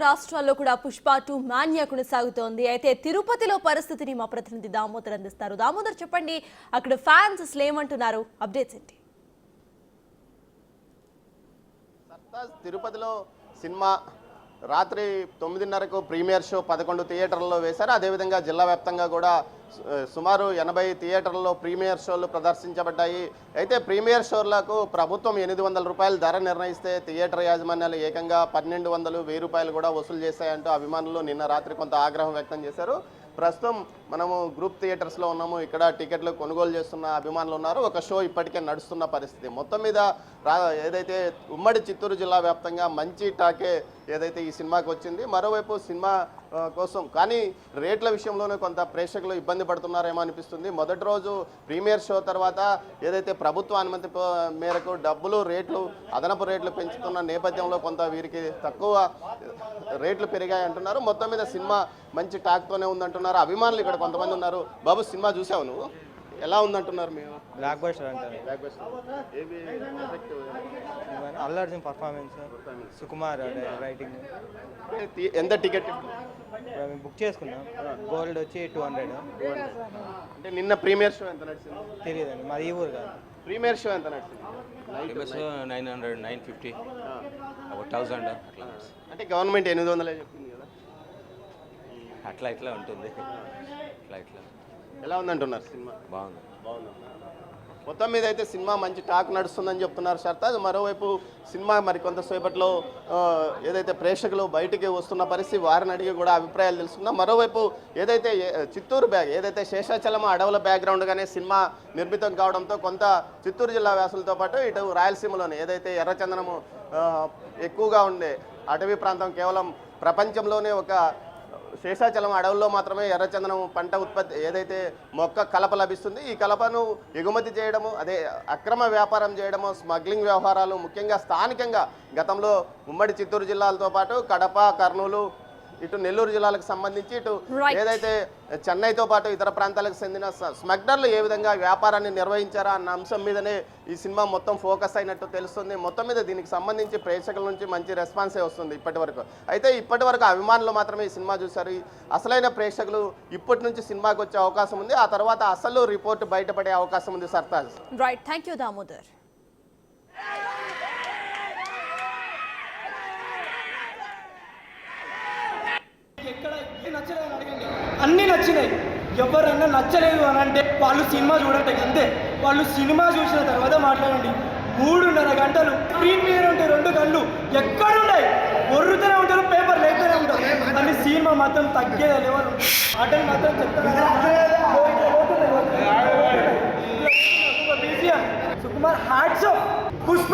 రాష్ట్రాల్లో కూడా పుష్ప 2 మాన్యా కొనసాగుతోంది. అయితే తిరుపతిలో పరిస్థితిని మా ప్రతినిధి దామోదర్ అందిస్తారు. దామోదర్, చెప్పండి, అక్కడ ఫ్యాన్స్ అసలు ఏమంటున్నారు? అప్డేట్స్ ఏంటి? తిరుపతిలో సినిమా రాత్రి 9:30కు ప్రీమియర్ షో 11 థియేటర్లలో వేశారు. అదేవిధంగా జిల్లా వ్యాప్తంగా కూడా సుమారు 80 థియేటర్లలో ప్రీమియర్ షోలు ప్రదర్శించబడ్డాయి. అయితే ప్రీమియర్ షోలకు ప్రభుత్వం ₹800 ధర నిర్ణయిస్తే థియేటర్ యాజమాన్యాలు ఏకంగా 1200, ₹1000 కూడా వసూలు చేశాయంటూ అభిమానులు నిన్న రాత్రి కొంత ఆగ్రహం వ్యక్తం చేశారు. ప్రస్తుతం మనము గ్రూప్ థియేటర్స్లో ఉన్నాము. ఇక్కడ టికెట్లు కొనుగోలు చేస్తున్న అభిమానులు ఉన్నారు. ఒక షో ఇప్పటికే నడుస్తున్న పరిస్థితి. మొత్తం మీద ఏదైతే ఉమ్మడి చిత్తూరు జిల్లా వ్యాప్తంగా మంచి టాకే ఏదైతే ఈ సినిమాకి వచ్చింది. మరోవైపు సినిమా కోసం కానీ రేట్ల విషయంలోనే కొంత ప్రేక్షకులు ఇబ్బంది పడుతున్నారేమో అనిపిస్తుంది. మొదటి రోజు ప్రీమియర్ షో తర్వాత ఏదైతే ప్రభుత్వ అనుమతి మేరకు అదనపు రేట్లు పెంచుతున్న నేపథ్యంలో కొంత వీరికి తక్కువ రేట్లు పెరిగాయి అంటున్నారు. మొత్తం మీద సినిమా మంచి టాక్తోనే ఉందంటున్నారు అభిమానులు. ఇక్కడ కొంతమంది ఉన్నారు. బాబు, సినిమా చూసావు నువ్వు? ఎలా ఉందంటున్నారు? మేము బ్లాక్ బస్టర్ అంటారు. Block buster Allu Arjun performance, Sukumar writing. ఎంత టికెట్ మేము బుక్ చేసుకున్నాం. గోల్డ్ వచ్చి 200. అంటే నిన్న ప్రీమియర్ షో ఎంత నడిచింది తెలియదండి, మాది ఈ ఊరు కాదు. ప్రీమియర్ షో ఎంత నడిచింది? 900, 950, 1000 అట్లా. అంటే గవర్నమెంట్ 800 చెప్పింది కదా, అట్లా ఉంటుంది. ఇట్లా ఎలా ఉందంటున్నారు? సినిమా బాగుంది. మొత్తం మీద అయితే సినిమా మంచి టాక్ నడుస్తుందని చెప్తున్నారు సర్తాజ్. మరోవైపు సినిమా మరి కొంతసేపట్లో ఏదైతే ప్రేక్షకులు బయటికి వస్తున్న పరిస్థితి, వారిని అడిగి కూడా అభిప్రాయాలు తెలుసుకుందాం. మరోవైపు ఏదైతే చిత్తూరు ఏదైతే శేషాచలం అడవుల బ్యాక్గ్రౌండ్గానే సినిమా నిర్మితం కావడంతో కొంత చిత్తూరు జిల్లా వ్యాసులతో పాటు ఇటు రాయలసీమలోని ఏదైతే ఎర్రచందనము ఎక్కువగా ఉండే అటవీ ప్రాంతం, కేవలం ప్రపంచంలోనే ఒక శేషాచలం అడవుల్లో మాత్రమే ఎర్రచందనం పంట ఉత్పత్తి ఏదైతే మొక్క కలప లభిస్తుంది. ఈ కలపను ఎగుమతి చేయడము, అదే అక్రమ వ్యాపారం చేయడము, స్మగ్లింగ్ వ్యవహారాలు ముఖ్యంగా స్థానికంగా గతంలో ఉమ్మడి చిత్తూరు జిల్లాలతో పాటు కడప, కర్నూలు, ఇటు నెల్లూరు జిల్లాలకు సంబంధించి ఇటు ఏదైతే చెన్నైతో పాటు ఇతర ప్రాంతాలకు చెందిన స్మగ్లర్లు ఏ విధంగా వ్యాపారాన్ని నిర్వహించారా అన్న అంశం మీదనే ఈ సినిమా మొత్తం ఫోకస్ అయినట్టు తెలుస్తుంది. మొత్తం మీద దీనికి సంబంధించి ప్రేక్షకుల నుంచి మంచి రెస్పాన్సే వస్తుంది ఇప్పటి వరకు. అయితే ఇప్పటి వరకు అభిమానులు మాత్రమే ఈ సినిమా చూశారు. అసలైన ప్రేక్షకులు ఇప్పటి నుంచి సినిమాకి వచ్చే అవకాశం ఉంది. ఆ తర్వాత అసలు రిపోర్ట్ బయటపడే అవకాశం ఉంది. Sartaj. Right, thank you Damodar. అన్నీ నచ్చినాయి. ఎవరన్నా నచ్చలేదు అని అంటే వాళ్ళు సినిమా చూడండి, అంతే. వాళ్ళు సినిమా చూసిన తర్వాత మాట్లాడండి. 3.5 గంటలు ప్రీమియర్ ఉంటే 2 గంటలు ఎక్కడున్నాయి? ఒర్రుతూనే ఉంటారు, పేపర్ లేకనే ఉంటారు. కానీ సినిమా మాత్రం తగ్గేదే లెవెల్. ఆటలు మాత్రం చెప్తారు. Sukumar hats off. పుష్ప